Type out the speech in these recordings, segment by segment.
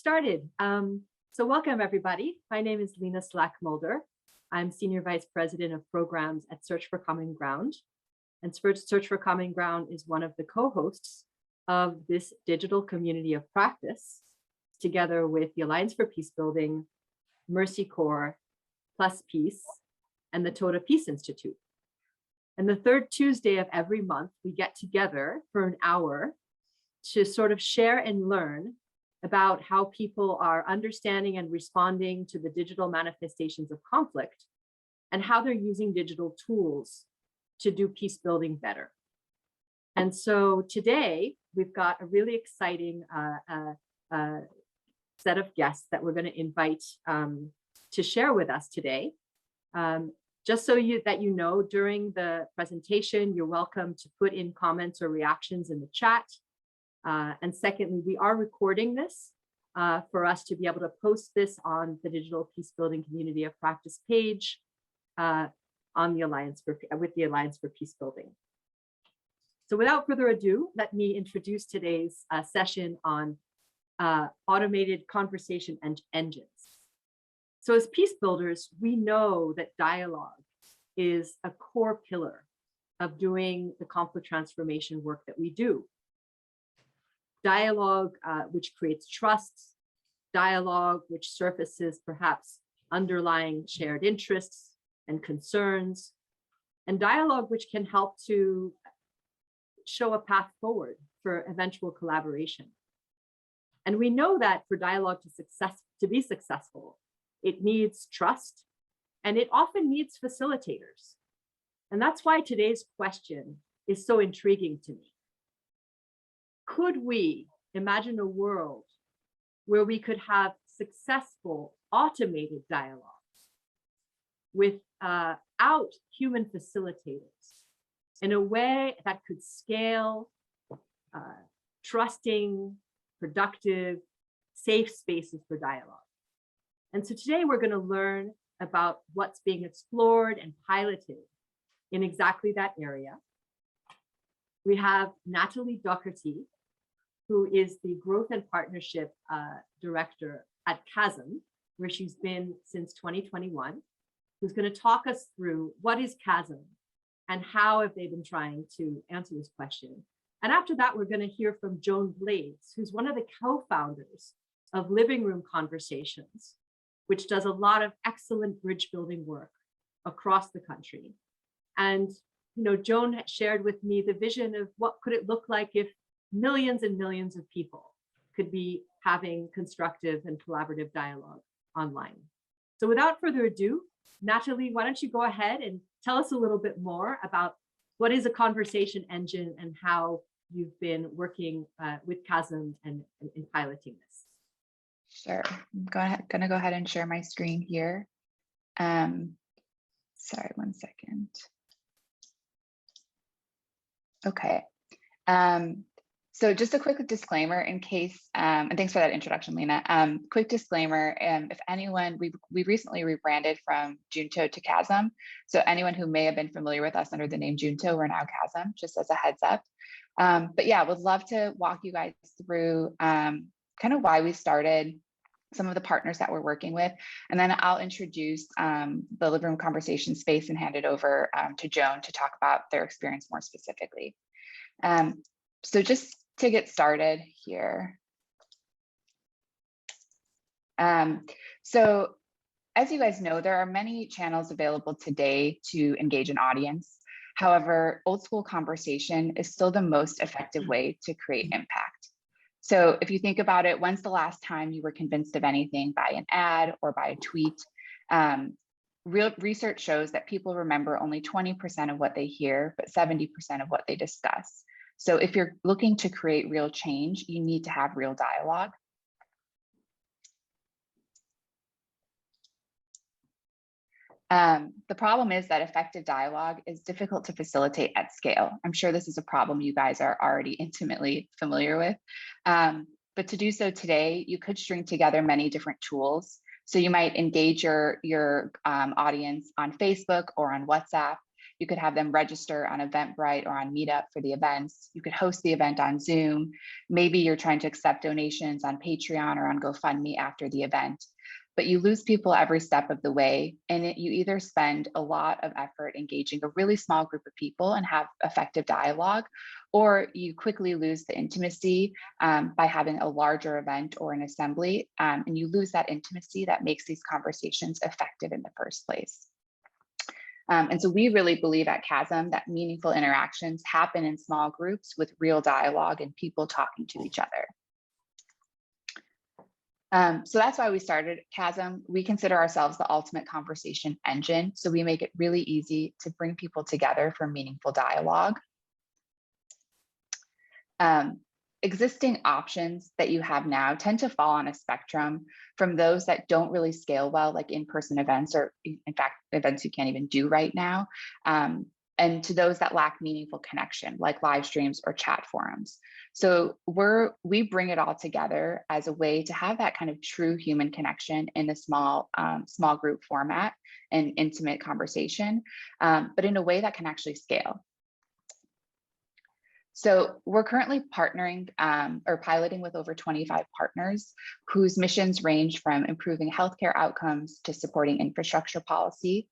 started. So welcome everybody. My name is Lena Slackmolder. I'm Senior Vice President of Programs at Search for Common Ground. And Search for Common Ground is one of the co-hosts of this digital community of practice, together with the Alliance for Peacebuilding, Mercy Corps, Plus Peace, and the Toda Peace Institute. And the third Tuesday of every month, we get together for an hour to sort of share and learn about how people are understanding and responding to the digital manifestations of conflict and how they're using digital tools to do peace building better. And so today we've got a really exciting set of guests that we're going to invite to share with us today. Just so that you know, during the presentation, you're welcome to put in comments or reactions in the chat. And secondly, we are recording this for us to be able to post this on the Digital Peacebuilding Community of Practice page on the with the Alliance for Peacebuilding. So without further ado, let me introduce today's session on automated conversation engines. So as peace builders, we know that dialogue is a core pillar of doing the conflict transformation work that we do. Dialogue which creates trust, dialogue which surfaces perhaps underlying shared interests and concerns, and dialogue which can help to show a path forward for eventual collaboration. And we know that for dialogue to be successful, it needs trust, and it often needs facilitators. And that's why today's question is so intriguing to me. Could we imagine a world where we could have successful automated dialogues without human facilitators in a way that could scale trusting, productive, safe spaces for dialogue? And so today we're going to learn about what's being explored and piloted in exactly that area. We have Natalie Docherty, who is the Growth and Partnership Director at Kazm, where she's been since 2021, who's going to talk us through what is Kazm and how have they been trying to answer this question. And after that, we're going to hear from Joan Blades, who's one of the co-founders of Living Room Conversations, which does a lot of excellent bridge building work across the country. And Joan shared with me the vision of what could it look like if millions and millions of people could be having constructive and collaborative dialogue online. So without further ado, Natalie, why don't you go ahead and tell us a little bit more about what is a conversation engine and how you've been working with Kazm and in piloting this. Sure. I'm gonna go ahead and share my screen here. Sorry, one second. Okay. So just a quick disclaimer in case, and thanks for that introduction, Lena. Quick disclaimer, if anyone, we recently rebranded from Junto to Kazm. So anyone who may have been familiar with us under the name Junto, we're now Kazm, just as a heads up. But yeah, would love to walk you guys through kind of why we started, some of the partners that we're working with, and then I'll introduce the Living Room Conversation space and hand it over to Joan to talk about their experience more specifically. So just to get started here. So as you guys know, there are many channels available today to engage an audience. However, old school conversation is still the most effective way to create impact. So if you think about it, when's the last time you were convinced of anything by an ad or by a tweet? Real research shows that people remember only 20% of what they hear, but 70% of what they discuss. So if you're looking to create real change, you need to have real dialogue. The problem is that effective dialogue is difficult to facilitate at scale. I'm sure this is a problem you guys are already intimately familiar with. But to do so today, you could string together many different tools. So you might engage your audience on Facebook or on WhatsApp. You could have them register on Eventbrite or on Meetup for the events. You could host the event on Zoom. Maybe you're trying to accept donations on Patreon or on GoFundMe after the event. But you lose people every step of the way, and you either spend a lot of effort engaging a really small group of people and have effective dialogue, or you quickly lose the intimacy by having a larger event or an assembly, and you lose that intimacy that makes these conversations effective in the first place. And so we really believe at Kazm that meaningful interactions happen in small groups with real dialogue and people talking to each other. So that's why we started Kazm. We consider ourselves the ultimate conversation engine. So we make it really easy to bring people together for meaningful dialogue. Existing options that you have now tend to fall on a spectrum from those that don't really scale well, like in-person events, or in fact, events you can't even do right now, and to those that lack meaningful connection, like live streams or chat forums. So we bring it all together as a way to have that kind of true human connection in a small group format and intimate conversation, but in a way that can actually scale. So we're currently partnering or piloting with over 25 partners whose missions range from improving healthcare outcomes to supporting infrastructure policy.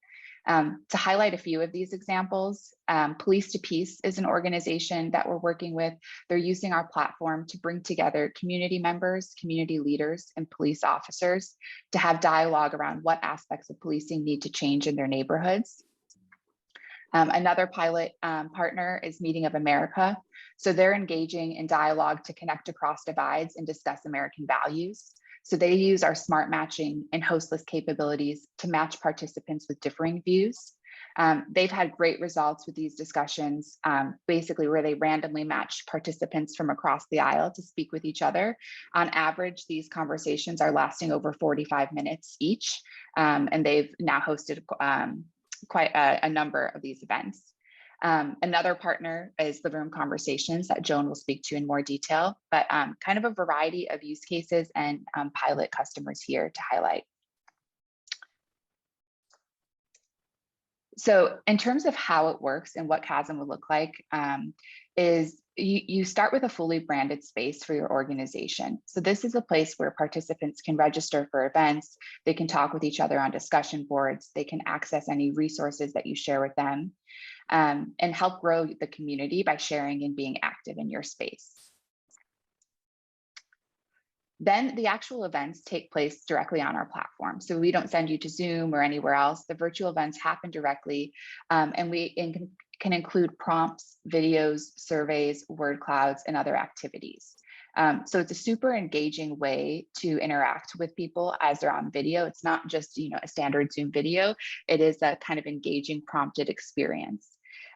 To highlight a few of these examples, Police to Peace is an organization that we're working with. They're using our platform to bring together community members, community leaders, and police officers to have dialogue around what aspects of policing need to change in their neighborhoods. Another pilot partner is Meeting of America. So they're engaging in dialogue to connect across divides and discuss American values. So they use our smart matching and hostless capabilities to match participants with differing views. They've had great results with these discussions, basically where they randomly match participants from across the aisle to speak with each other. On average, these conversations are lasting over 45 minutes each, and they've now hosted quite a number of these events. Another partner is the Room Conversations that Joan will speak to in more detail, but kind of a variety of use cases and pilot customers here to highlight. So in terms of how it works and what Kazm would look like, is you start with a fully branded space for your organization. So this is a place where participants can register for events, they can talk with each other on discussion boards, they can access any resources that you share with them, and help grow the community by sharing and being active in your space. Then the actual events take place directly on our platform. So we don't send you to Zoom or anywhere else. The virtual events happen directly, and we can include prompts, videos, surveys, word clouds, and other activities. So it's a super engaging way to interact with people as they're on video. It's not just a standard Zoom video. It is a kind of engaging prompted experience.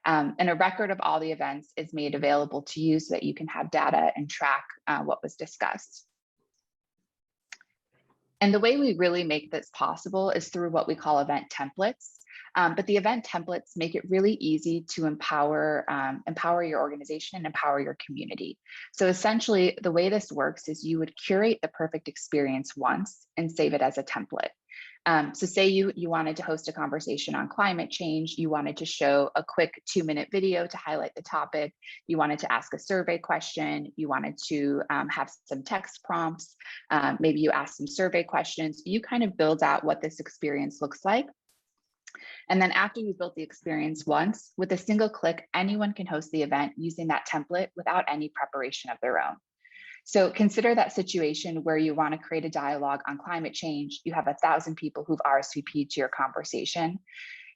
And a record of all the events is made available to you so that you can have data and track what was discussed. And the way we really make this possible is through what we call event templates. But the event templates make it really easy to empower your organization and empower your community. So essentially, the way this works is you would curate the perfect experience once and save it as a template. So say you wanted to host a conversation on climate change, you wanted to show a quick 2-minute video to highlight the topic, you wanted to ask a survey question, you wanted to have some text prompts, maybe you ask some survey questions, you kind of build out what this experience looks like. And then after you've built the experience once, with a single click, anyone can host the event using that template without any preparation of their own. So consider that situation where you want to create a dialogue on climate change. You have 1,000 people who've RSVP'd to your conversation.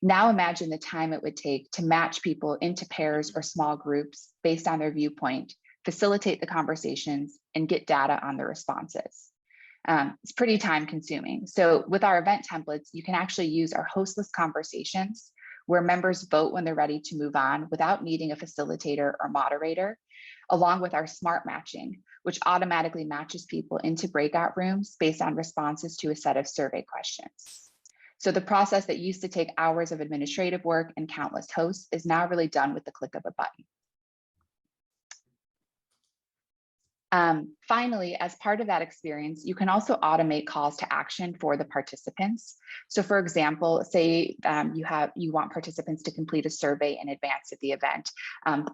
Now imagine the time it would take to match people into pairs or small groups based on their viewpoint, facilitate the conversations, and get data on the responses. It's pretty time consuming. So with our event templates, you can actually use our hostless conversations where members vote when they're ready to move on without needing a facilitator or moderator, along with our smart matching, which automatically matches people into breakout rooms based on responses to a set of survey questions. So the process that used to take hours of administrative work and countless hosts is now really done with the click of a button. Finally, as part of that experience, you can also automate calls to action for the participants. So for example, say you want participants to complete a survey in advance of the event.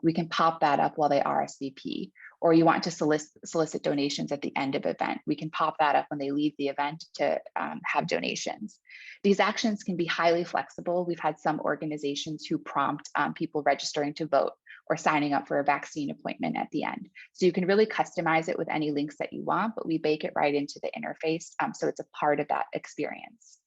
We can pop that up while they RSVP. Or you want to solicit donations at the end of event. We can pop that up when they leave the event to have donations. These actions can be highly flexible. We've had some organizations who prompt people registering to vote or signing up for a vaccine appointment at the end. So you can really customize it with any links that you want, but we bake it right into the interface, so it's a part of that experience.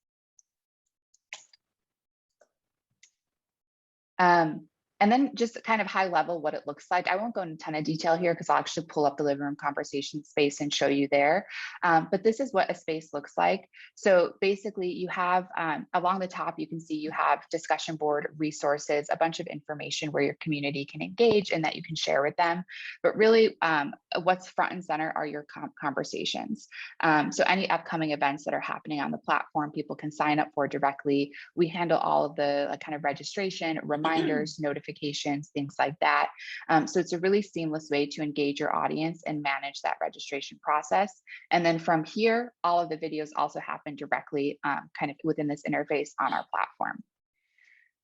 And then just kind of high level what it looks like. I won't go into a ton of detail here because I'll actually pull up the living room conversation space and show you there. But this is what a space looks like. So basically you have, along the top, you can see you have discussion board resources, a bunch of information where your community can engage and that you can share with them. But really what's front and center are your conversations. So any upcoming events that are happening on the platform, people can sign up for directly. We handle all of the kind of registration, reminders, notifications, things like that. So it's a really seamless way to engage your audience and manage that registration process. And then from here, all of the videos also happen directly kind of within this interface on our platform.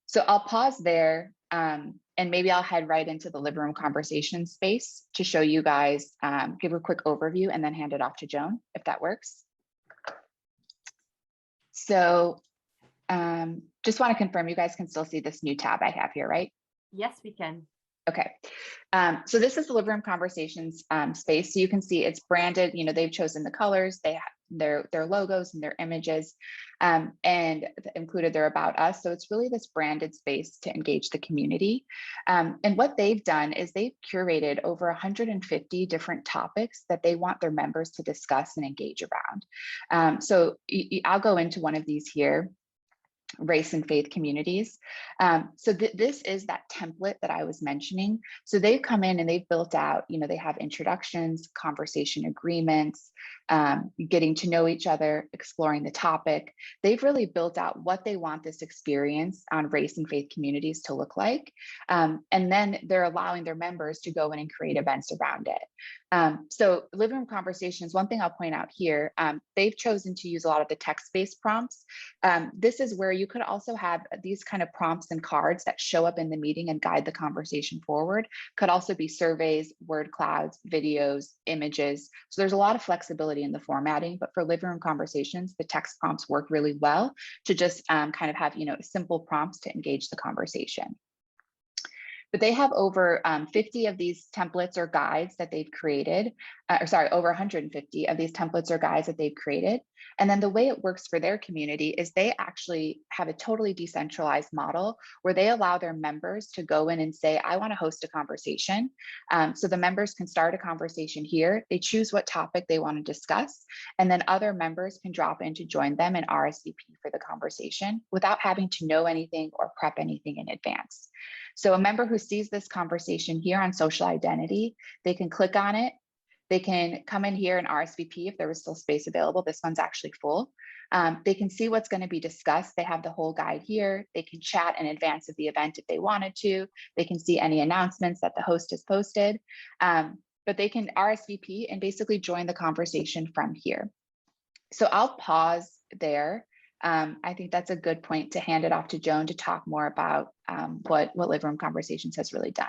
So I'll pause there and maybe I'll head right into the living room conversation space to show you guys, give a quick overview and then hand it off to Joan, if that works. So just want to confirm you guys can still see this new tab I have here, right? Yes, we can. Okay, so this is the living room conversations space. So you can see it's branded, you know, they've chosen the colors, they have their logos and their images, and included their about us. So it's really this branded space to engage the community. And what they've done is they've curated over 150 different topics that they want their members to discuss and engage around. So I'll go into one of these here. Race and faith communities. So this is that template that I was mentioning. So they've come in and they've built out, you know, they have introductions, conversation agreements, getting to know each other, exploring the topic. They've really built out what they want this experience on race and faith communities to look like. And then they're allowing their members to go in and create events around it. So living room conversations, one thing I'll point out here, they've chosen to use a lot of the text-based prompts. This is where you could also have these kind of prompts and cards that show up in the meeting and guide the conversation forward. Could also be surveys, word clouds, videos, images. So there's a lot of flexibility in the formatting, but for living room conversations, the text prompts work really well to just kind of have, you know, simple prompts to engage the conversation. But they have over 50 of these templates or guides that they've created, over 150 of these templates or guides that they've created. And then the way it works for their community is they actually have a totally decentralized model where they allow their members to go in and say, I want to host a conversation. So the members can start a conversation here. They choose what topic they want to discuss, and then other members can drop in to join them and RSVP for the conversation without having to know anything or prep anything in advance. So a member who sees this conversation here on social identity, they can click on it. They can come in here and RSVP if there was still space available. This one's actually full. They can see what's going to be discussed. They have the whole guide here. They can chat in advance of the event if they wanted to. They can see any announcements that the host has posted. But they can RSVP and basically join the conversation from here. So I'll pause there. I think that's a good point to hand it off to Joan to talk more about what living room conversations has really done.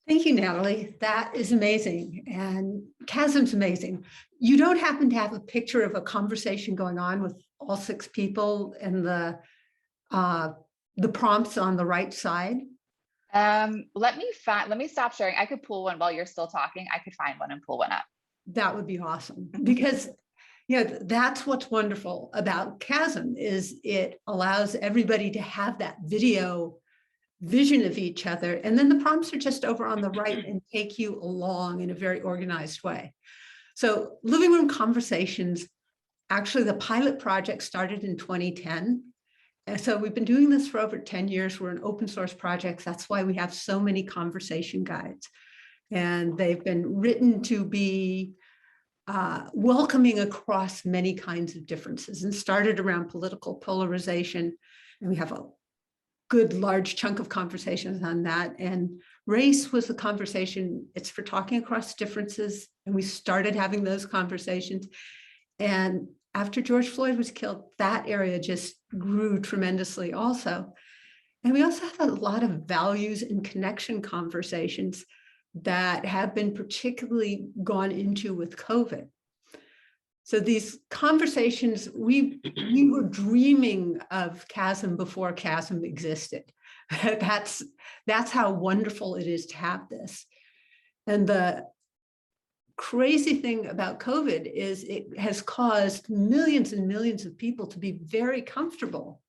Thank you, Natalie. That is amazing. And Kazm's amazing. You don't happen to have a picture of a conversation going on with all 6 people and the prompts on the right side? Let me stop sharing. I could pull one while you're still talking. I could find one and pull one up. That would be awesome, because you know, that's what's wonderful about Kazm is it allows everybody to have that video vision of each other. And then the prompts are just over on the right and take you along in a very organized way. So living room conversations, actually the pilot project started in 2010. And so we've been doing this for over 10 years. We're an open source project. That's why we have so many conversation guides. And they've been written to be welcoming across many kinds of differences and started around political polarization. And we have good large chunk of conversations on that. And race was a conversation. It's for talking across differences. And we started having those conversations. And after George Floyd was killed, that area just grew tremendously also. And we also have a lot of values and connection conversations that have been particularly gone into with COVID. So these conversations, we were dreaming of Kazm before Kazm existed. That's how wonderful it is to have this. And the crazy thing about COVID is it has caused millions and millions of people to be very comfortable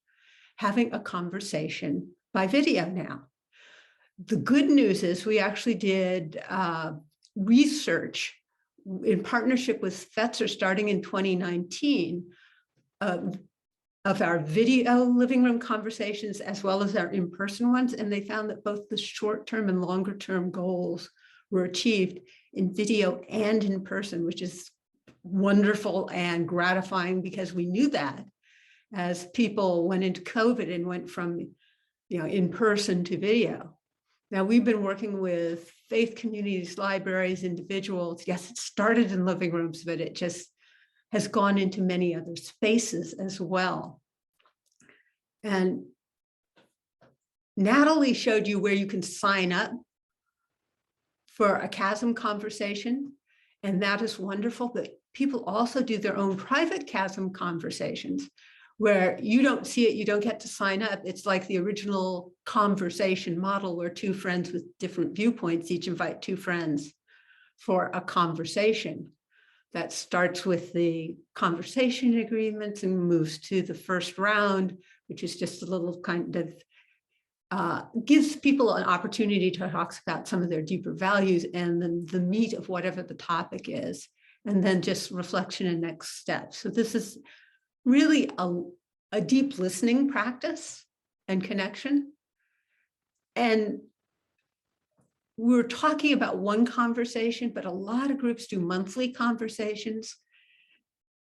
having a conversation by video now. The good news is we actually did research in partnership with Fetzer starting in 2019 of our video living room conversations as well as our in-person ones. And they found that both the short-term and longer-term goals were achieved in video and in person, which is wonderful and gratifying because we knew that as people went into COVID and went from in person to video. Now, we've been working with faith communities, libraries, individuals. Yes, it started in living rooms, but it just has gone into many other spaces as well. And Natalie showed you where you can sign up for a Kazm conversation, and that is wonderful. But people also do their own private Kazm conversations where you don't see it, you don't get to sign up. It's like the original conversation model where two friends with different viewpoints each invite two friends for a conversation that starts with the conversation agreements and moves to the first round, which is just a little kind of gives people an opportunity to talk about some of their deeper values and then the meat of whatever the topic is, and then just reflection and next steps. So this is really a deep listening practice and connection. And we're talking about one conversation, but a lot of groups do monthly conversations.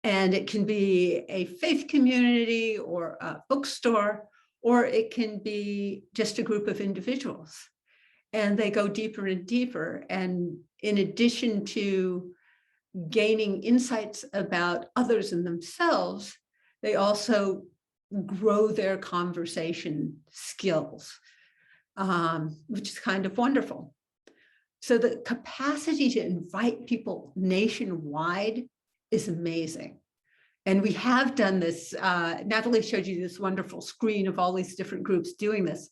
And it can be a faith community or a bookstore, or it can be just a group of individuals. And they go deeper and deeper. And in addition to gaining insights about others and themselves, they also grow their conversation skills, which is kind of wonderful. So the capacity to invite people nationwide is amazing. And we have done this. Natalie showed you this wonderful screen of all these different groups doing this.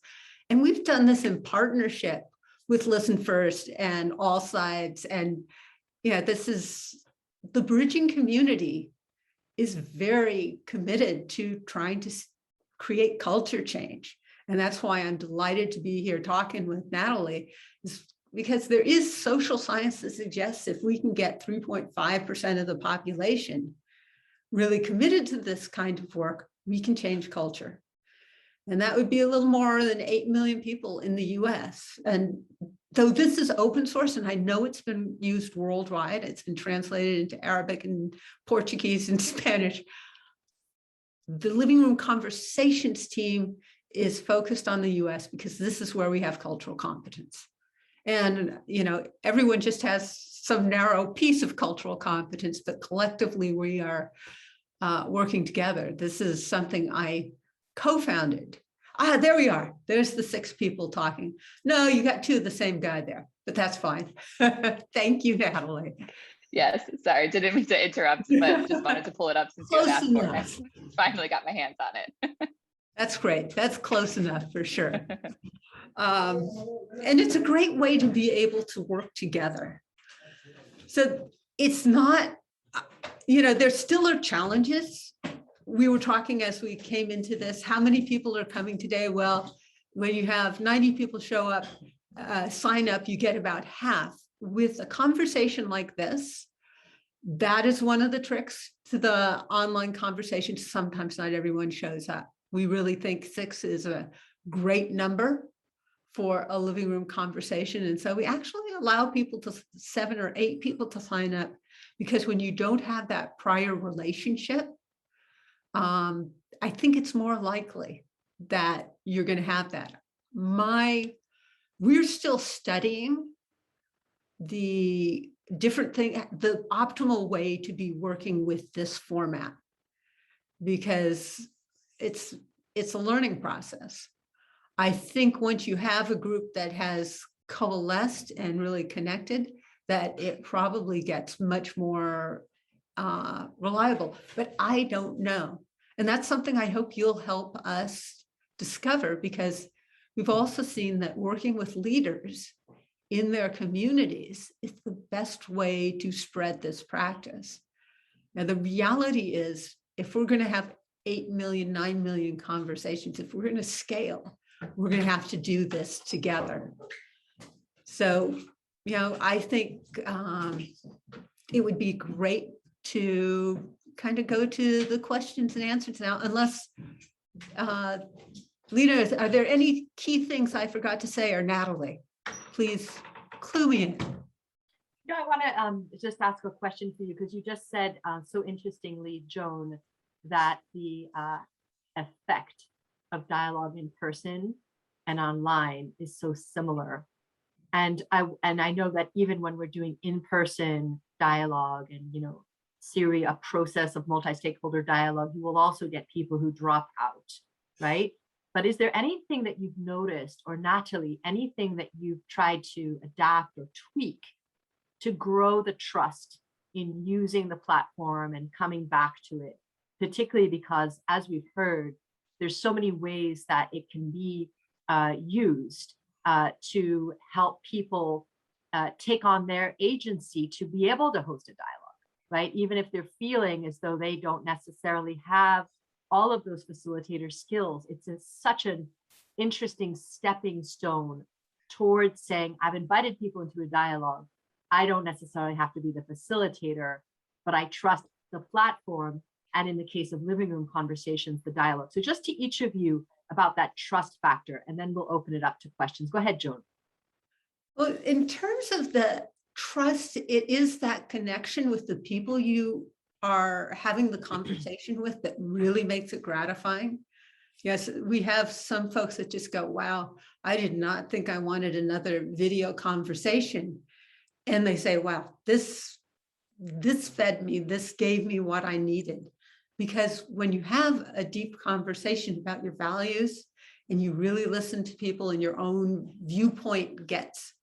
And we've done this in partnership with Listen First and All Sides. And this is the bridging community is very committed to trying to create culture change. And that's why I'm delighted to be here talking with Natalie, is because there is social science that suggests if we can get 3.5% of the population really committed to this kind of work, we can change culture. And that would be a little more than 8 million people in the US. And though this is open source, and I know it's been used worldwide, it's been translated into Arabic and Portuguese and Spanish, the Living Room Conversations team is focused on the US because this is where we have cultural competence. And, everyone just has some narrow piece of cultural competence, but collectively we are working together. This is something I co-founded. There we are. There's the 6 people talking. No, you got 2 of the same guy there, but that's fine. Thank you, Natalie. Yes, sorry, didn't mean to interrupt, but just wanted to pull it up since you had asked for it. Finally got my hands on it. That's great. That's close enough for sure. And it's a great way to be able to work together. So it's not, there still are challenges. We were talking as we came into this, how many people are coming today? Well, when you have 90 people show up, sign up, you get about half. With a conversation like this, that is one of the tricks to the online conversation. Sometimes not everyone shows up. We really think 6 is a great number for a living room conversation. And so we actually allow people to 7 or 8 people to sign up, because when you don't have that prior relationship, I think it's more likely that you're going to have that. We're still studying the different thing, the optimal way to be working with this format, because it's a learning process. I think once you have a group that has coalesced and really connected, that it probably gets much more reliable, but I don't know. And that's something I hope you'll help us discover, because we've also seen that working with leaders in their communities is the best way to spread this practice. Now, the reality is, if we're going to have 8 million, 9 million conversations, if we're going to scale, we're going to have to do this together. So, I think it would be great to kind of go to the questions and answers now, unless, Lena, are there any key things I forgot to say, or Natalie? Please clue me in. I want to just ask a question for you, because you just said so interestingly, Joan, that the effect of dialogue in person and online is so similar. And I know that even when we're doing in-person dialogue and, a process of multi-stakeholder dialogue, you will also get people who drop out, right? But is there anything that you've noticed, or Natalie, anything that you've tried to adapt or tweak to grow the trust in using the platform and coming back to it, particularly because, as we've heard, there's so many ways that it can be used to help people take on their agency to be able to host a dialogue, right? Even if they're feeling as though they don't necessarily have all of those facilitator skills, it's such an interesting stepping stone towards saying, I've invited people into a dialogue. I don't necessarily have to be the facilitator, but I trust the platform. And in the case of living room conversations, the dialogue. So just to each of you about that trust factor, and then we'll open it up to questions. Go ahead, Joan. Well, in terms of the trust, it is that connection with the people you are having the conversation with that really makes it gratifying. Yes, we have some folks that just go, wow, I did not think I wanted another video conversation. And they say, wow, this fed me, this gave me what I needed. Because when you have a deep conversation about your values and you really listen to people and your own viewpoint gets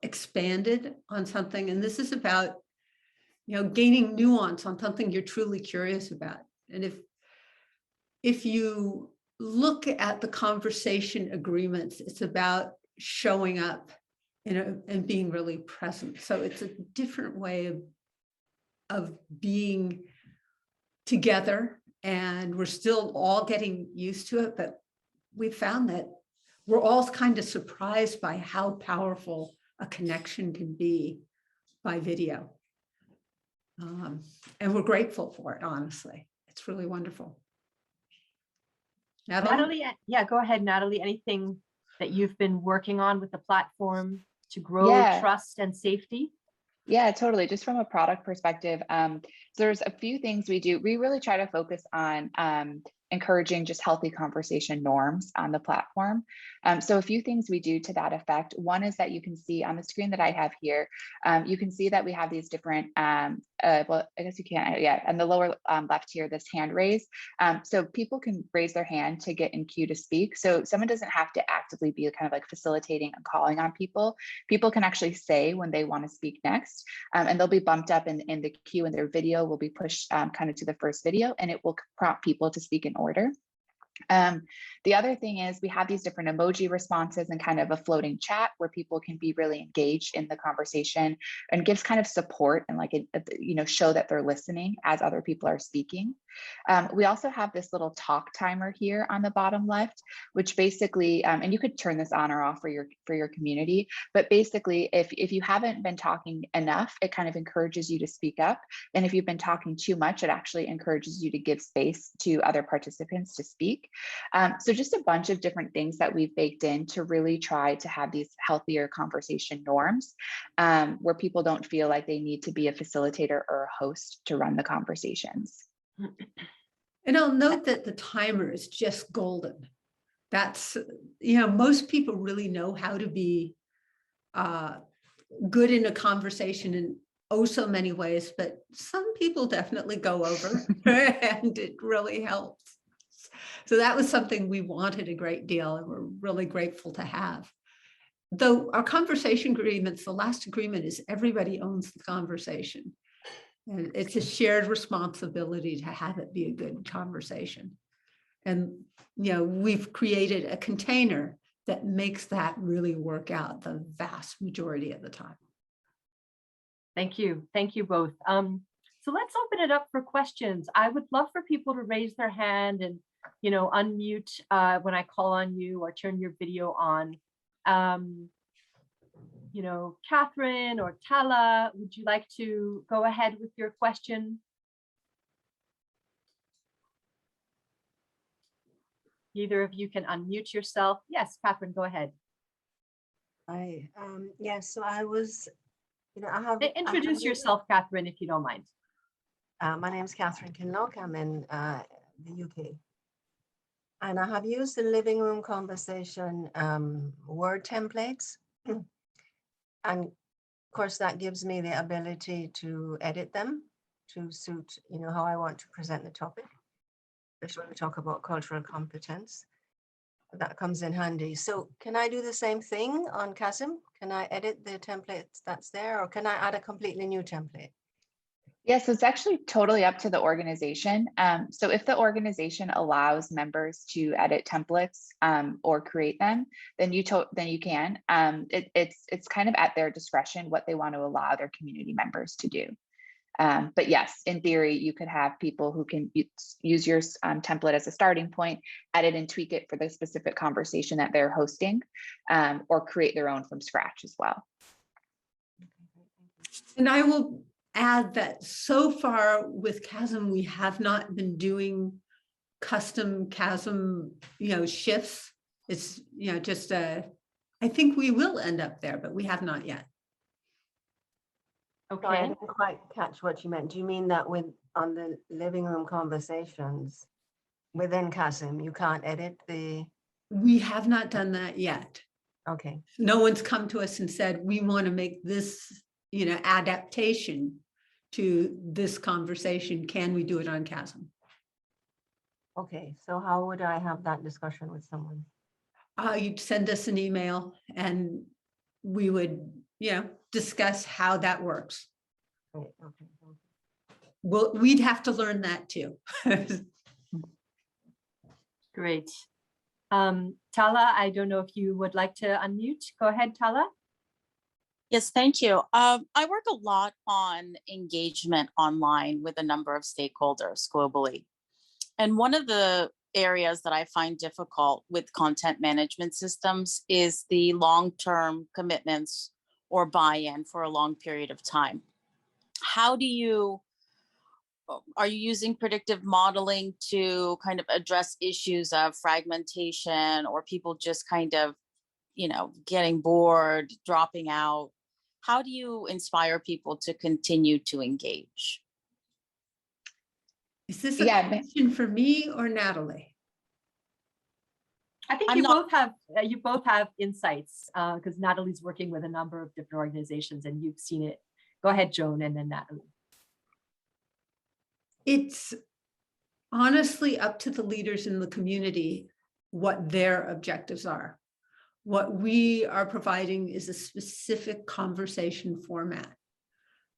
expanded on something, and this is about, gaining nuance on something you're truly curious about. And if you look at the conversation agreements, it's about showing up and being really present. So it's a different way of being together, and we're still all getting used to it, but we found that we're all kind of surprised by how powerful a connection can be by video. And we're grateful for it, honestly. It's really wonderful. Natalie, yeah, go ahead, Natalie. Anything that you've been working on with the platform to grow trust and safety? Yeah, totally. Just from a product perspective, there's a few things we do. We really try to focus on encouraging just healthy conversation norms on the platform. So a few things we do to that effect. One is that you can see on the screen that I have here, you can see that we have these different, well, I guess you can't, yeah, and the lower left here, this hand raise. So people can raise their hand to get in queue to speak. So someone doesn't have to actively be kind of like facilitating and calling on people. People can actually say when they want to speak next, and they'll be bumped up in the queue, and their video will be pushed kind of to the first video, and it will prompt people to speak in order. The other thing is we have these different emoji responses and kind of a floating chat where people can be really engaged in the conversation, and gives kind of support and like, show that they're listening as other people are speaking. We also have this little talk timer here on the bottom left, which basically, and you could turn this on or off for your community, but basically if you haven't been talking enough, it kind of encourages you to speak up. And if you've been talking too much, it actually encourages you to give space to other participants to speak. So just a bunch of different things that we've baked in to really try to have these healthier conversation norms, where people don't feel like they need to be a facilitator or a host to run the conversations. And I'll note that the timer is just golden. That's, most people really know how to be good in a conversation in oh so many ways, but some people definitely go over and it really helps. So that was something we wanted a great deal and we're really grateful to have. Though our conversation agreements, the last agreement is everybody owns the conversation. And it's a shared responsibility to have it be a good conversation. And, we've created a container that makes that really work out the vast majority of the time. Thank you. Thank you both. So let's open it up for questions. I would love for people to raise their hand and, unmute when I call on you or turn your video on. Catherine or Tala, would you like to go ahead with your question? Either of you can unmute yourself. Yes, Catherine, go ahead. Yes, so I was, Introduce yourself, Catherine, if you don't mind. My name is Catherine Kinlock. I'm in the UK. And I have used the living room conversation word templates. And of course, that gives me the ability to edit them to suit, how I want to present the topic, especially when we talk about cultural competence. That comes in handy. So can I do the same thing on Kazm? Can I edit the templates that's there, or can I add a completely new template? Yes, it's actually totally up to the organization. So if the organization allows members to edit templates or create them, then you can. It's kind of at their discretion what they want to allow their community members to do. But yes, in theory, you could have people who can use your template as a starting point, edit and tweak it for the specific conversation that they're hosting, or create their own from scratch as well. And I will add that so far with Kazm, we have not been doing custom Kazm, shifts. It's, just I think we will end up there, but we have not yet. Okay. Sorry, I didn't quite catch what you meant. Do you mean that on the living room conversations within Kazm, you can't edit the? We have not done that yet. Okay. No one's come to us and said, we want to make this, adaptation to this conversation. Can we do it on Kazm? Okay, so how would I have that discussion with someone? You'd send us an email and we would, discuss how that works. Right, okay. Well, we'd have to learn that too. Great. Tala, I don't know if you would like to unmute. Go ahead, Tala. Yes, thank you. I work a lot on engagement online with a number of stakeholders globally. And one of the areas that I find difficult with content management systems is the long-term commitments or buy-in for a long period of time. Are you using predictive modeling to kind of address issues of fragmentation or people just kind of, getting bored, dropping out? How do you inspire people to continue to engage? Is this a question for me or Natalie? I think you both have insights because Natalie's working with a number of different organizations and you've seen it. Go ahead, Joan, and then Natalie. It's honestly up to the leaders in the community what their objectives are. What we are providing is a specific conversation format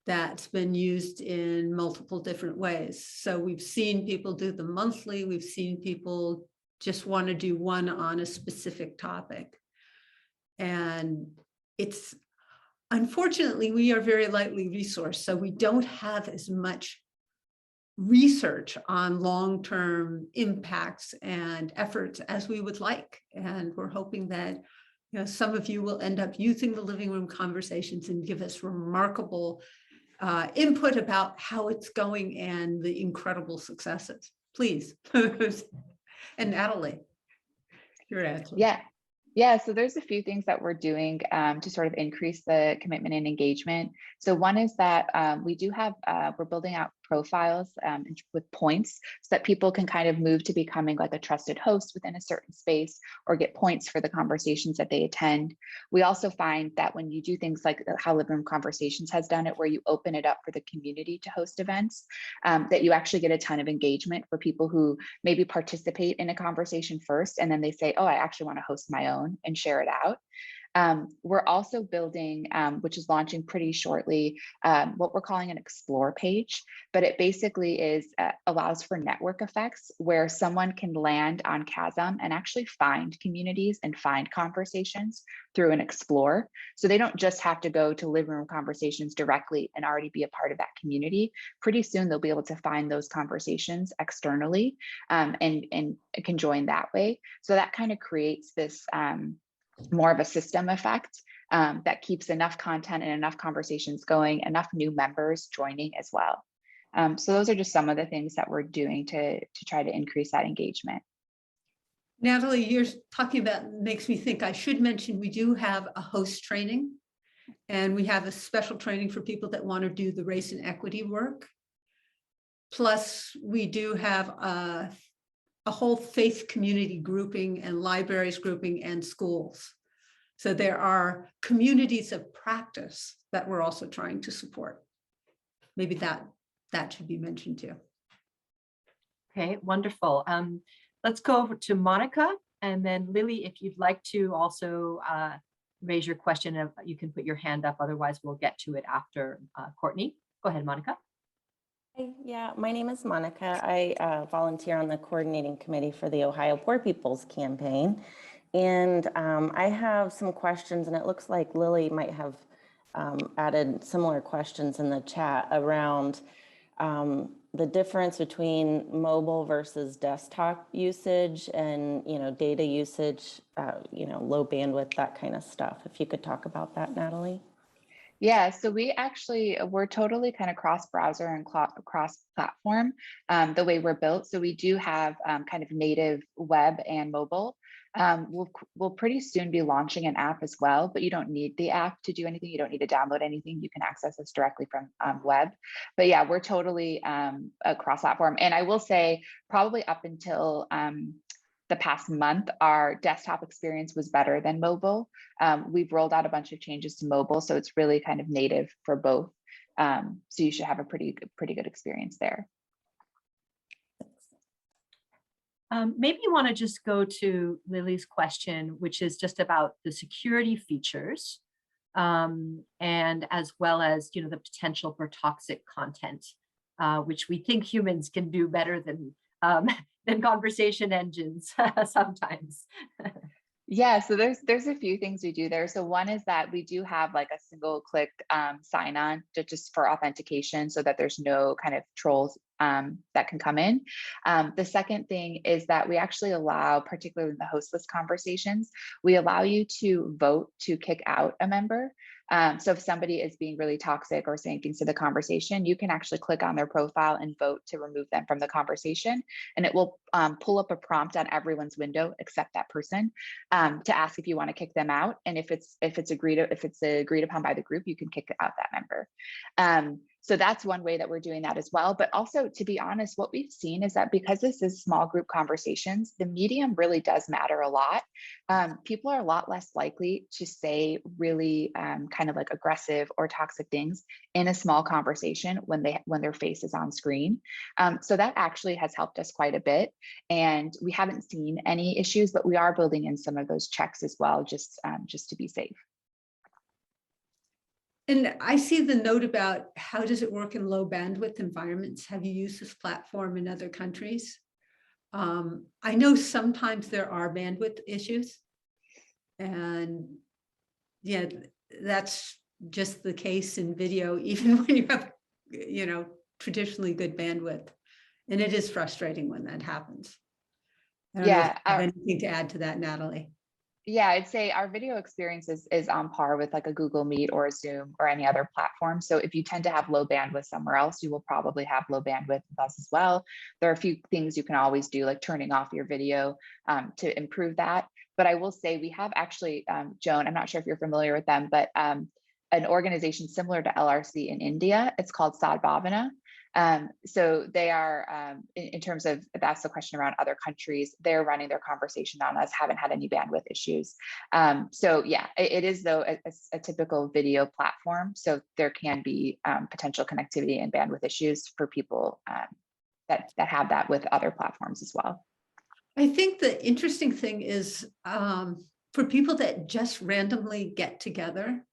that's been used in multiple different ways. So we've seen people do the monthly, we've seen people just want to do one on a specific topic. And it's, unfortunately, we are very lightly resourced, so we don't have as much research on long-term impacts and efforts as we would like. And we're hoping that some of you will end up using the living room conversations and give us remarkable input about how it's going and the incredible successes. Please. And Natalie, your answer. Yeah, so there's a few things that we're doing to sort of increase the commitment and engagement. So one is that we do have, we're building out profiles with points so that people can kind of move to becoming like a trusted host within a certain space or get points for the conversations that they attend. We also find that when you do things like how Living Room Conversations has done it, where you open it up for the community to host events, that you actually get a ton of engagement for people who maybe participate in a conversation first, and then they say, oh, I actually want to host my own and share it out. We're also building, which is launching pretty shortly, what we're calling an explore page, but it basically is allows for network effects where someone can land on Kazm and actually find communities and find conversations through an explore. So they don't just have to go to Living Room Conversations directly and already be a part of that community. Pretty soon they'll be able to find those conversations externally and can join that way. So that kind of creates this more of a system effect that keeps enough content and enough conversations going, enough new members joining as well. So those are just some of the things that we're doing to try to increase that engagement. Natalie, you're talking about makes me think I should mention we do have a host training, and we have a special training for people that want to do the race and equity work. Plus, we do have a whole faith community grouping and libraries grouping and schools. So there are communities of practice that we're also trying to support. Maybe that should be mentioned too. Okay, wonderful. Let's go over to Monica, and then Lily, if you'd like to also raise your question, you can put your hand up, otherwise we'll get to it after Courtney. Go ahead, Monica. Yeah, my name is Monica. I volunteer on the coordinating committee for the Ohio Poor People's Campaign. And I have some questions, and it looks like Lily might have added similar questions in the chat around the difference between mobile versus desktop usage and, data usage, low bandwidth, that kind of stuff. If you could talk about that, Natalie. Yeah, so we're totally kind of cross-browser and cross-platform the way we're built. So we do have kind of native web and mobile. We'll pretty soon be launching an app as well, but you don't need the app to do anything. You don't need to download anything. You can access us directly from web. But yeah, we're totally a cross-platform. And I will say probably up until the past month, our desktop experience was better than mobile. We've rolled out a bunch of changes to mobile, so it's really kind of native for both. So you should have a pretty good experience there. Maybe you want to just go to Lily's question, which is just about the security features, and as well as the potential for toxic content, which we think humans can do better than conversation engines sometimes. Yeah, so there's a few things we do there. So one is that we do have like a single click sign on just for authentication so that there's no kind of trolls that can come in. The second thing is that we actually allow, particularly in the hostless conversations, we allow you to vote to kick out a member. So if somebody is being really toxic or saying things to the conversation, you can actually click on their profile and vote to remove them from the conversation. And it will pull up a prompt on everyone's window except that person to ask if you want to kick them out. And if it's agreed upon by the group, you can kick out that member. So that's one way that we're doing that as well. But also, to be honest, what we've seen is that because this is small group conversations, the medium really does matter a lot. People are a lot less likely to say really kind of like aggressive or toxic things in a small conversation when their face is on screen. So that actually has helped us quite a bit. And we haven't seen any issues, but we are building in some of those checks as well, just to be safe. And I see the note about how does it work in low bandwidth environments? Have you used this platform in other countries? I know sometimes there are bandwidth issues, and yeah, that's just the case in video, even when you have, traditionally good bandwidth. And it is frustrating when that happens. I don't know if you have anything to add to that, Natalie. Yeah, I'd say our video experience is on par with like a Google Meet or a Zoom or any other platform. So if you tend to have low bandwidth somewhere else, you will probably have low bandwidth with us as well. There are a few things you can always do, like turning off your video to improve that. But I will say we have actually, Joan, I'm not sure if you're familiar with them, but an organization similar to LRC in India, it's called Sadbhavana. So they are, in terms of, that's the question around other countries, they're running their conversation on us, haven't had any bandwidth issues. So yeah, it is though a typical video platform. So there can be potential connectivity and bandwidth issues for people that have that with other platforms as well. I think the interesting thing is for people that just randomly get together,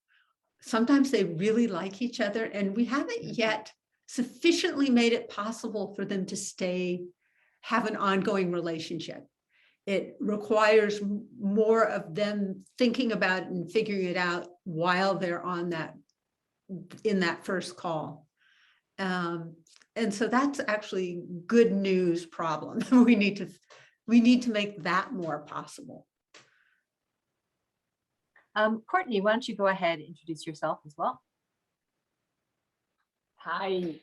sometimes they really like each other, and we haven't yet sufficiently made it possible for them to have an ongoing relationship. It requires more of them thinking about it and figuring it out while they're in that first call. And so that's actually good news problem. We need to make that more possible. Courtney, why don't you go ahead and introduce yourself as well? Hi.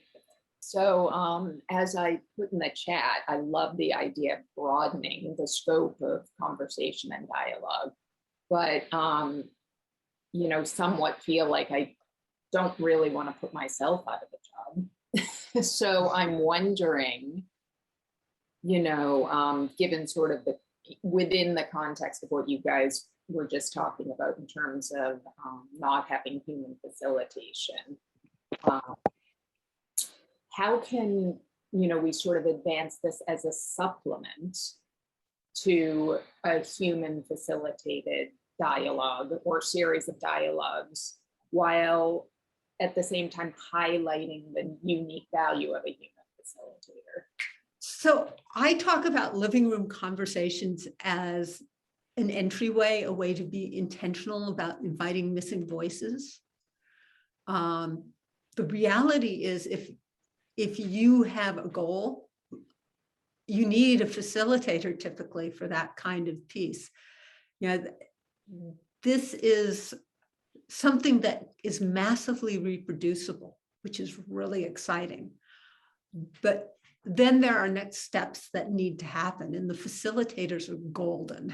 So as I put in the chat, I love the idea of broadening the scope of conversation and dialogue, but you know, somewhat feel like I don't really want to put myself out of a job. So I'm wondering, you know, given sort of within the context of what you guys were just talking about in terms of not having human facilitation, how can, you know, we sort of advance this as a supplement to a human facilitated dialogue or series of dialogues, while at the same time highlighting the unique value of a human facilitator? So I talk about living room conversations as an entryway, a way to be intentional about inviting missing voices. The reality is, if you have a goal, you need a facilitator typically for that kind of piece. You know, this is something that is massively reproducible, which is really exciting. But then there are next steps that need to happen, and the facilitators are golden.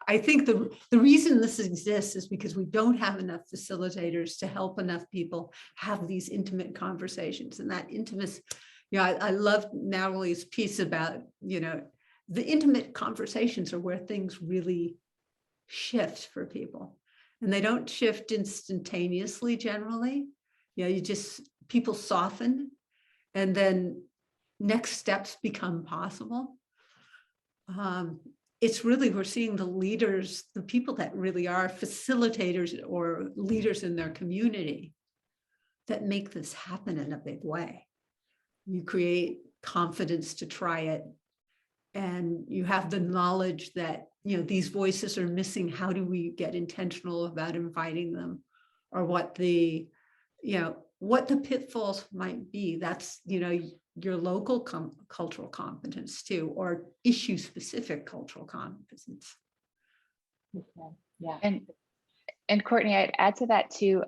I think the reason this exists is because we don't have enough facilitators to help enough people have these intimate conversations. And that intimacy, you know, I love Natalie's piece about, you know, the intimate conversations are where things really shift for people. And they don't shift instantaneously generally. You know, people soften, and then next steps become possible. It's really, we're seeing the leaders, the people that really are facilitators or leaders in their community that make this happen in a big way. You create confidence to try it, and you have the knowledge that, you know, these voices are missing. How do we get intentional about inviting them, or what the pitfalls might be? That's, you know, your local cultural competence too, or issue-specific cultural competence. Okay. Yeah. And Courtney, I'd add to that too.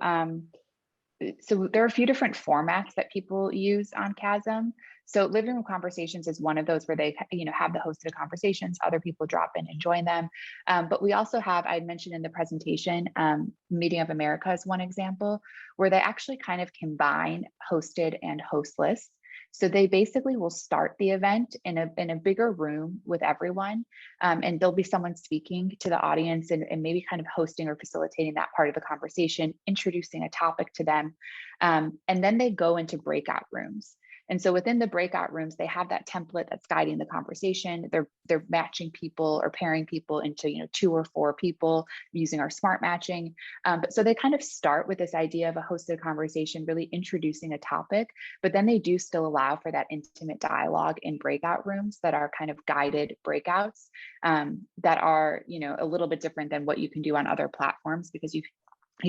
So there are a few different formats that people use on Kazm. So living room conversations is one of those where they, you know, have the hosted conversations, other people drop in and join them. But we also have, I mentioned in the presentation, Meeting of America is one example where they actually kind of combine hosted and hostless. So they basically will start the event in a bigger room with everyone, and there'll be someone speaking to the audience and maybe kind of hosting or facilitating that part of the conversation, introducing a topic to them, and then they go into breakout rooms. And so within the breakout rooms, they have that template that's guiding the conversation. They're matching people or pairing people into, you know, 2 or 4 people using our smart matching. But so they kind of start with this idea of a hosted conversation, really introducing a topic, but then they do still allow for that intimate dialogue in breakout rooms that are kind of guided breakouts that are, you know, a little bit different than what you can do on other platforms, because you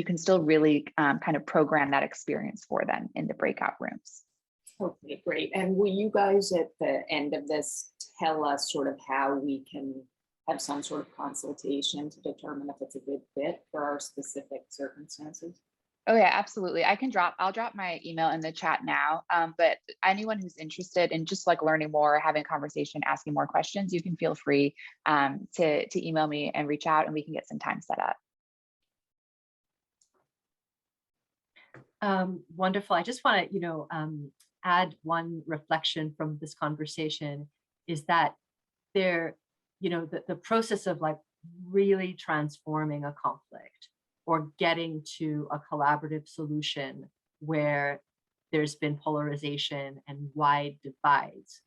can still really kind of program that experience for them in the breakout rooms. Okay, great. And will you guys at the end of this tell us sort of how we can have some sort of consultation to determine if it's a good fit for our specific circumstances? Oh yeah, absolutely. I'll drop my email in the chat now. But anyone who's interested in just like learning more, having a conversation, asking more questions, you can feel free to email me and reach out, and we can get some time set up. Wonderful. I just want to, add one reflection from this conversation is that there, the process of like really transforming a conflict or getting to a collaborative solution where there's been polarization and wide divides.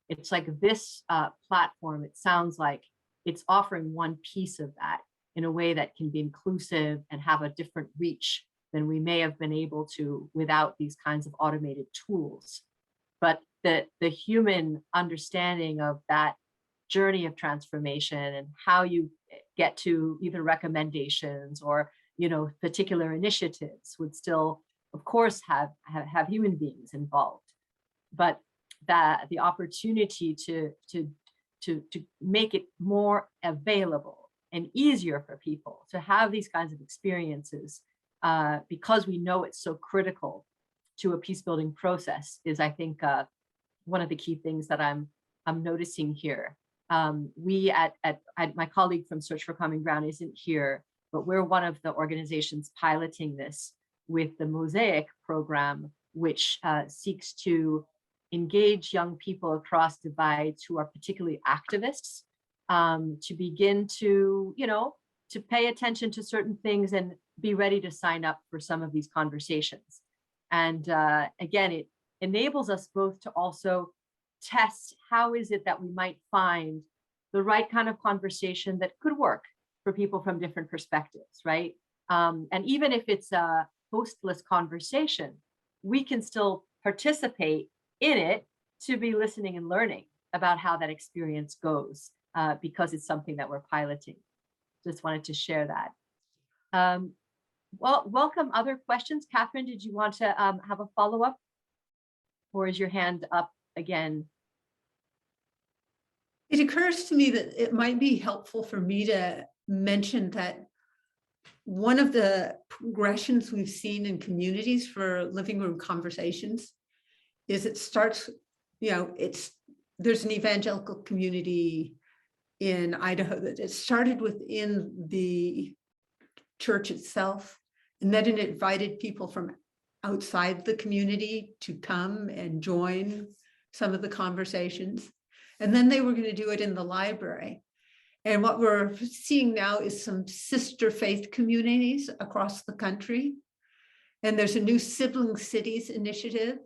It's like this platform, it sounds like it's offering one piece of that in a way that can be inclusive and have a different reach than we may have been able to without these kinds of automated tools. But the human understanding of that journey of transformation and how you get to either recommendations or particular initiatives would still, of course, have human beings involved. But that the opportunity to make it more available and easier for people to have these kinds of experiences, because we know it's so critical to a peace building process, is, I think, one of the key things that I'm noticing here. We at my colleague from Search for Common Ground isn't here, but we're one of the organizations piloting this with the Mosaic program, which seeks to engage young people across divides who are particularly activists, to begin to, to pay attention to certain things and be ready to sign up for some of these conversations. And again, it enables us both to also test how is it that we might find the right kind of conversation that could work for people from different perspectives, right? And even if it's a hostless conversation, we can still participate in it to be listening and learning about how that experience goes, because it's something that we're piloting. Just wanted to share that. Well, welcome. Other questions? Catherine, did you want to have a follow-up? Or is your hand up again? It occurs to me that it might be helpful for me to mention that one of the progressions we've seen in communities for living room conversations is it starts, there's an evangelical community in Idaho that it started within the church itself, and then it invited people from outside the community to come and join some of the conversations. And then they were going to do it in the library. And what we're seeing now is some sister faith communities across the country. And there's a new Sibling Cities initiative.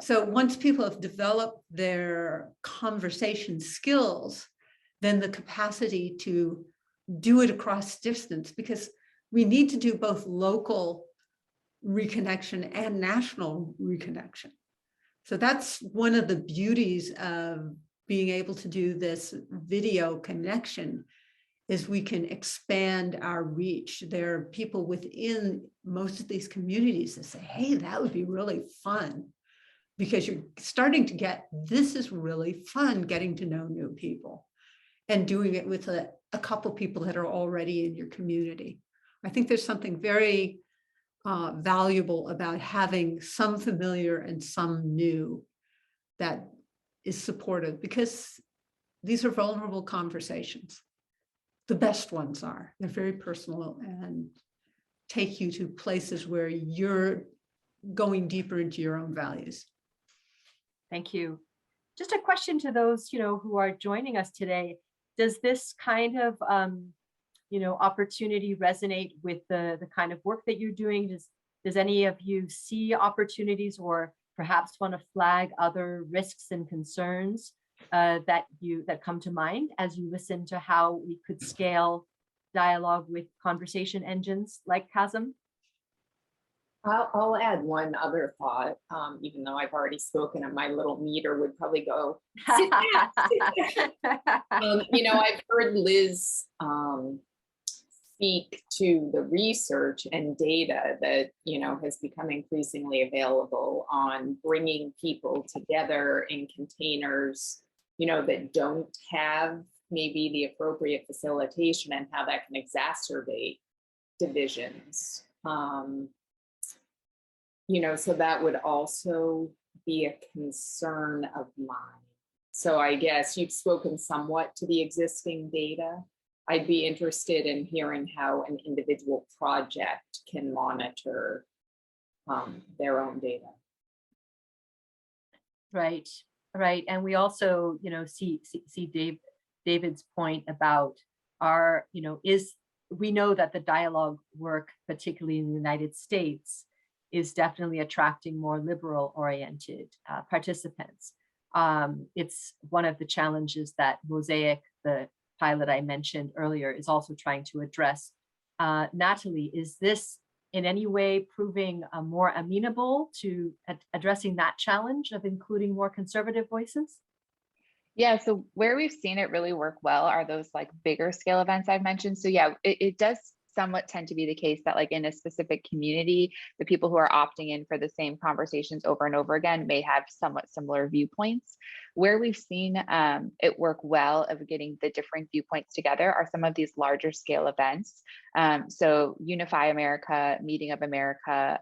So once people have developed their conversation skills, then the capacity to do it across distance, because we need to do both local reconnection and national reconnection. So that's one of the beauties of being able to do this video connection, is we can expand our reach. There are people within most of these communities that say, hey, that would be really fun, because you're starting to get, this is really fun getting to know new people and doing it with a couple people that are already in your community. I think there's something very valuable about having some familiar and some new that is supportive, because these are vulnerable conversations. The best ones are. They're very personal and take you to places where you're going deeper into your own values. Thank you. Just a question to those, who are joining us today. Does this kind of, opportunity resonate with the kind of work that you're doing? Does any of you see opportunities or perhaps want to flag other risks and concerns that come to mind as you listen to how we could scale dialogue with conversation engines like Kazm? I'll add one other thought, even though I've already spoken and my little meter would probably go, sit down, sit down. I've heard Liz speak to the research and data that, has become increasingly available on bringing people together in containers, that don't have maybe the appropriate facilitation, and how that can exacerbate divisions. So that would also be a concern of mine. So I guess you've spoken somewhat to the existing data. I'd be interested in hearing how an individual project can monitor their own data. Right, right. And we also, see David's point about we know that the dialogue work, particularly in the United States, is definitely attracting more liberal oriented participants. It's one of the challenges that Mosaic, the pilot I mentioned earlier, is also trying to address. Natalie, is this in any way proving more amenable to addressing that challenge of including more conservative voices? Yeah, so where we've seen it really work well are those like bigger scale events I've mentioned. So yeah, it does somewhat tend to be the case that like in a specific community, the people who are opting in for the same conversations over and over again may have somewhat similar viewpoints. Where we've seen it work well of getting the different viewpoints together are some of these larger scale events. So Unify America, Meeting of America,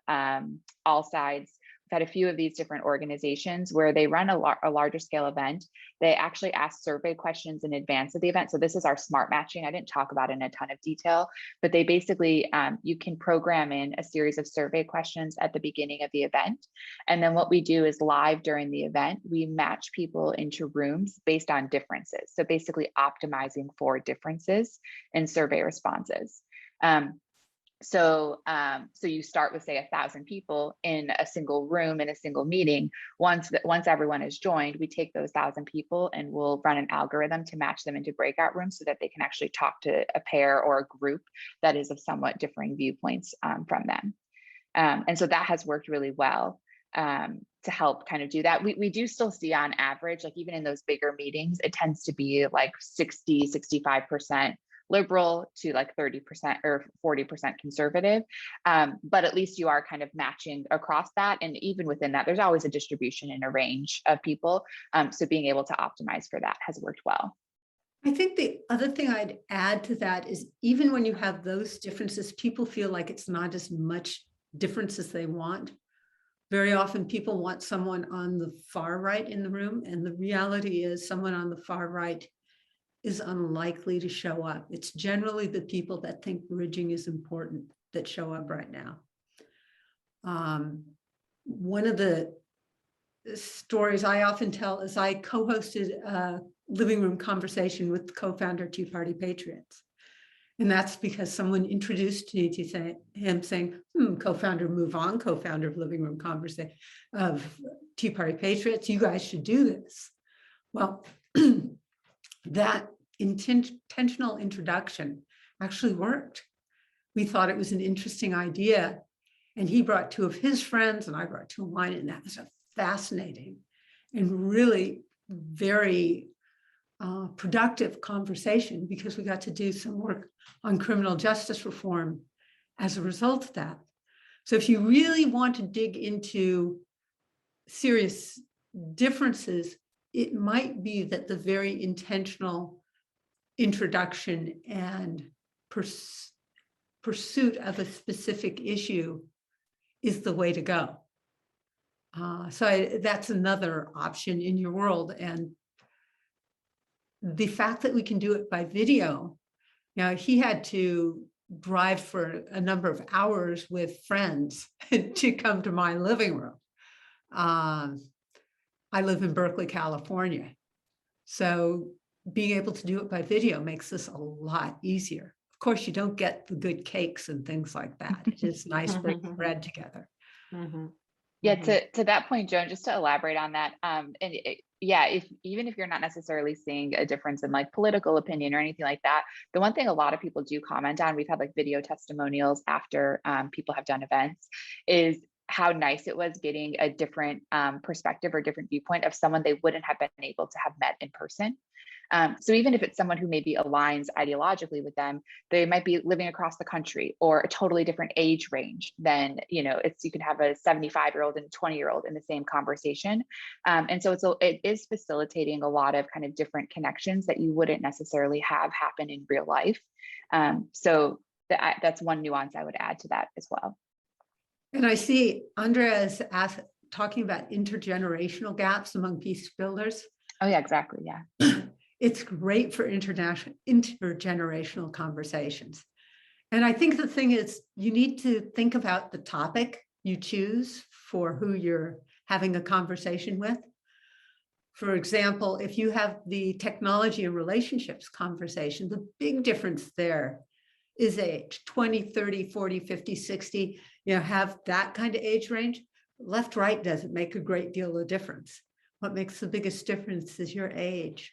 All Sides. We've had a few of these different organizations where they run a larger scale event. They actually ask survey questions in advance of the event. So this is our smart matching. I didn't talk about it in a ton of detail, but they basically, you can program in a series of survey questions at the beginning of the event. And then what we do is live during the event, we match people into rooms based on differences. So basically optimizing for differences in survey responses. So you start with say 1,000 people in a single room in a single meeting. Once everyone is joined, we take those 1,000 people and we'll run an algorithm to match them into breakout rooms so that they can actually talk to a pair or a group that is of somewhat differing viewpoints from them. And so that has worked really well to help kind of do that. We do still see on average, like even in those bigger meetings, it tends to be like 60, 65% liberal to like 30% or 40% conservative. But at least you are kind of matching across that. And even within that, there's always a distribution and a range of people. So being able to optimize for that has worked well. I think the other thing I'd add to that is even when you have those differences, people feel like it's not as much difference as they want. Very often people want someone on the far right in the room. And the reality is someone on the far right is unlikely to show up. It's generally the people that think bridging is important that show up right now. One of the stories I often tell is I co-hosted a living room conversation with co-founder Tea Party Patriots. And that's because someone introduced me to him saying, co-founder Move On, co-founder of Living Room Conversation of Tea Party Patriots, you guys should do this. Well, that intentional introduction actually worked. We thought it was an interesting idea. And he brought two of his friends and I brought two of mine. And that was a fascinating and really very productive conversation because we got to do some work on criminal justice reform as a result of that. So if you really want to dig into serious differences, it might be that the very intentional introduction and pursuit of a specific issue is the way to go. So that's another option in your world. And the fact that we can do it by video, he had to drive for a number of hours with friends to come to my living room. I live in Berkeley, California. So being able to do it by video makes this a lot easier. Of course, you don't get the good cakes and things like that. It's just nice breaking bread together. Yeah, to that point, Joan, just to elaborate on that, even if you're not necessarily seeing a difference in like political opinion or anything like that, the one thing a lot of people do comment on, we've had like video testimonials after people have done events, is how nice it was getting a different perspective or different viewpoint of someone they wouldn't have been able to have met in person. So even if it's someone who maybe aligns ideologically with them, they might be living across the country or a totally different age range than, you can have a 75-year-old and a 20-year-old in the same conversation. And so it is facilitating a lot of kind of different connections that you wouldn't necessarily have happen in real life. So that's one nuance I would add to that as well. And I see Andrea is talking about intergenerational gaps among peace builders. Oh yeah, exactly. Yeah. It's great for intergenerational conversations. And I think the thing is, you need to think about the topic you choose for who you're having a conversation with. For example, if you have the technology and relationships conversation, the big difference there is age, 20, 30, 40, 50, 60, have that kind of age range. Left, right doesn't make a great deal of difference. What makes the biggest difference is your age.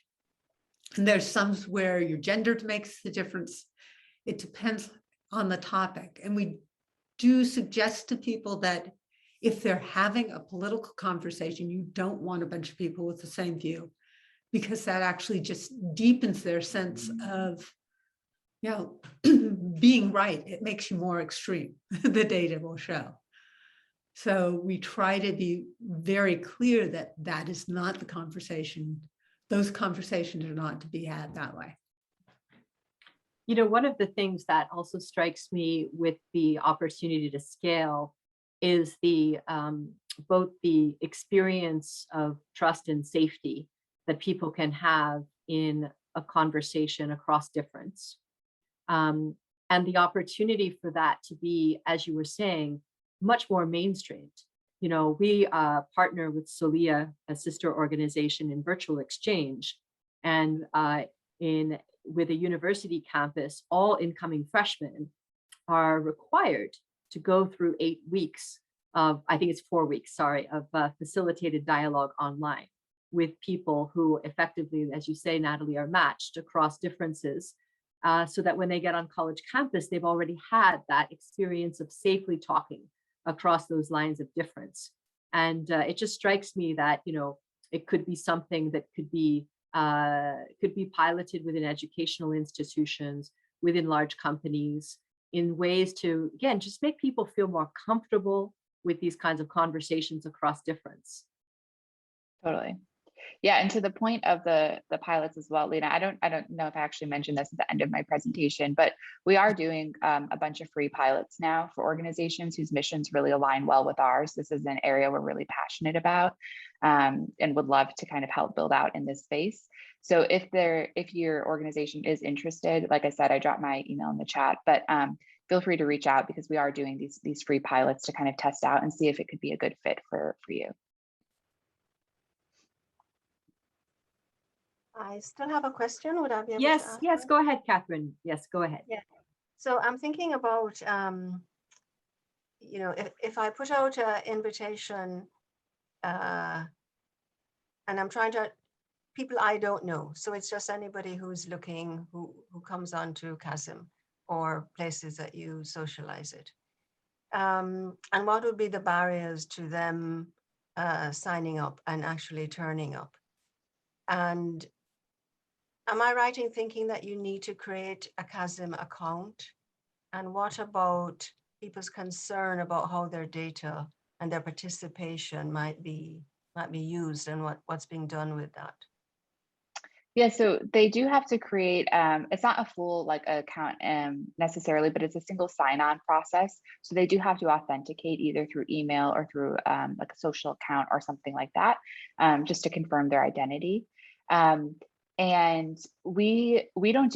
And there's some where your gender makes the difference. It depends on the topic. And we do suggest to people that if they're having a political conversation, you don't want a bunch of people with the same view, because that actually just deepens their sense of, being right. It makes you more extreme, the data will show. So we try to be very clear that that is not the conversation. Those conversations are not to be had that way. One of the things that also strikes me with the opportunity to scale is the both the experience of trust and safety that people can have in a conversation across difference. And the opportunity for that to be, as you were saying, much more mainstreamed. We partner with Solia, a sister organization in virtual exchange, and with a university campus, all incoming freshmen are required to go through 8 weeks of, I think it's 4 weeks, sorry, of facilitated dialogue online with people who effectively, as you say, Natalie, are matched across differences, so that when they get on college campus, they've already had that experience of safely talking across those lines of difference. And it just strikes me that, it could be something that could be piloted within educational institutions, within large companies, in ways to, again, just make people feel more comfortable with these kinds of conversations across difference. Totally. Yeah, and to the point of the pilots as well, Lena, I don't know if I actually mentioned this at the end of my presentation, but we are doing a bunch of free pilots now for organizations whose missions really align well with ours. This is an area we're really passionate about, and would love to kind of help build out in this space. So if your organization is interested, like I said, I dropped my email in the chat, but feel free to reach out, because we are doing these free pilots to kind of test out and see if it could be a good fit for you. I still have a question. Would I be able to ask Yes, one? go ahead, Catherine. Yes, go ahead. Yeah. So I'm thinking about, if I put out an invitation, and I'm trying to, people I don't know. So it's just anybody who's looking, who comes onto Kazm or places that you socialize it. And what would be the barriers to them signing up and actually turning up? And am I right in thinking that you need to create a Kazm account? And what about people's concern about how their data and their participation might be used, and what's being done with that? Yeah, so they do have to create, it's not a full account necessarily, but it's a single sign-on process. So they do have to authenticate either through email or through like a social account or something like that, just to confirm their identity. And we're not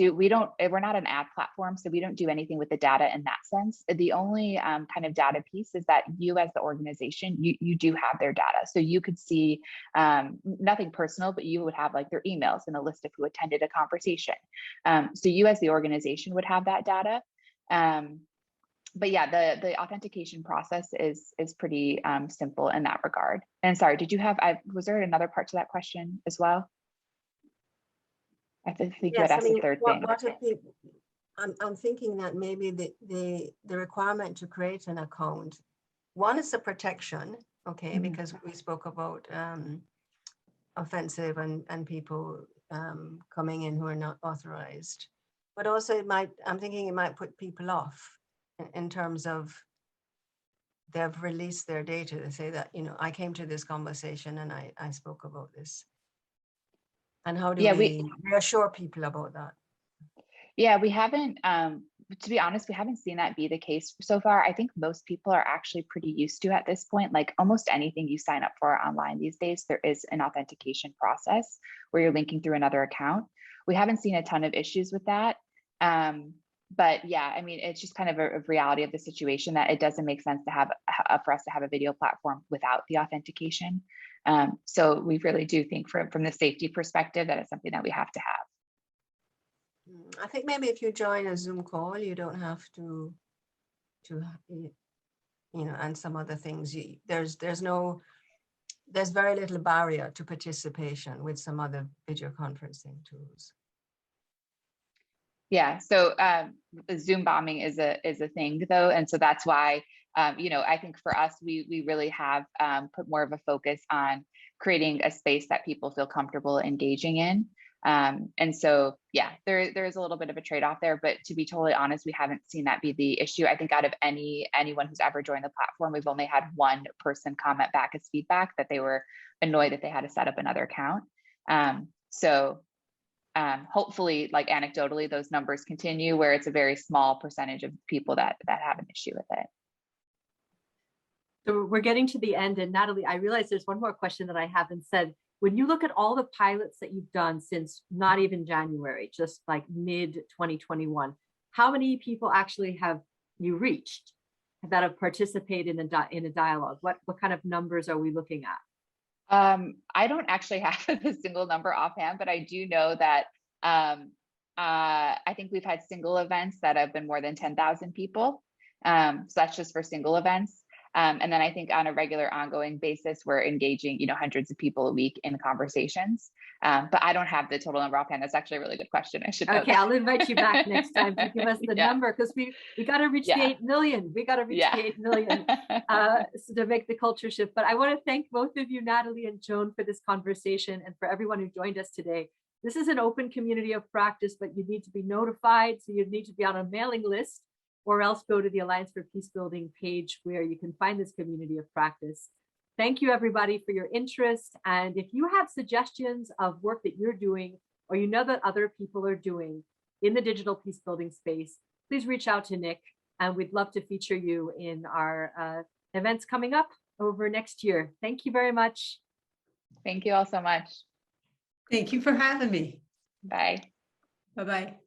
an ad platform, so we don't do anything with the data in that sense. The only kind of data piece is that you as the organization, you do have their data. So you could see nothing personal, but you would have like their emails and a list of who attended a conversation. So you as the organization would have that data. But yeah, the authentication process is pretty simple in that regard. And sorry, was there another part to that question as well? I think you had asked the third thing. I'm thinking that maybe the requirement to create an account, one is the protection, okay, because we spoke about offensive and people coming in who are not authorized, but also I'm thinking it might put people off in terms of they've released their data to say that, I came to this conversation and I spoke about this. And how do we reassure people about that? Yeah, we haven't, to be honest, we haven't seen that be the case so far. I think most people are actually pretty used to at this point, like almost anything you sign up for online these days, there is an authentication process where you're linking through another account. We haven't seen a ton of issues with that. But yeah, I mean, it's just kind of a reality of the situation that it doesn't make sense to have for us to have a video platform without the authentication. So we really do think from the safety perspective that it's something that we have to have. I think maybe if you join a Zoom call, you don't have to and some other things. There's very little barrier to participation with some other video conferencing tools. Yeah, so the Zoom bombing is a thing though, and so that's why I think for us we really have put more of a focus on creating a space that people feel comfortable engaging in. And so yeah, there is a little bit of a trade-off there, but to be totally honest, we haven't seen that be the issue. I think out of anyone who's ever joined the platform, we've only had one person comment back as feedback that they were annoyed that they had to set up another account. Hopefully, like anecdotally, those numbers continue where it's a very small percentage of people that have an issue with it. So we're getting to the end, and Natalie, I realize there's one more question that I haven't said. When you look at all the pilots that you've done since not even January, just like mid 2021, how many people actually have you reached that have participated in a dialogue? What kind of numbers are we looking at? I don't actually have the single number offhand, but I do know that I think we've had single events that have been more than 10,000 people. So that's just for single events. And then I think on a regular ongoing basis, we're engaging, hundreds of people a week in conversations. But I don't have the total number offhand. That's actually a really good question. I should know Okay, that. I'll invite you back next time to give us the number, because we got to reach the 8 million. We got to reach the 8 million to make the culture shift. But I want to thank both of you, Natalie and Joan, for this conversation, and for everyone who joined us today. This is an open community of practice, but you need to be notified. So you need to be on a mailing list, or else go to the Alliance for Peacebuilding page where you can find this community of practice. Thank you, everybody, for your interest. And if you have suggestions of work that you're doing, or you know that other people are doing in the digital peacebuilding space, please reach out to Nick, and we'd love to feature you in our events coming up over next year. Thank you very much. Thank you all so much. Thank you for having me. Bye. Bye-bye.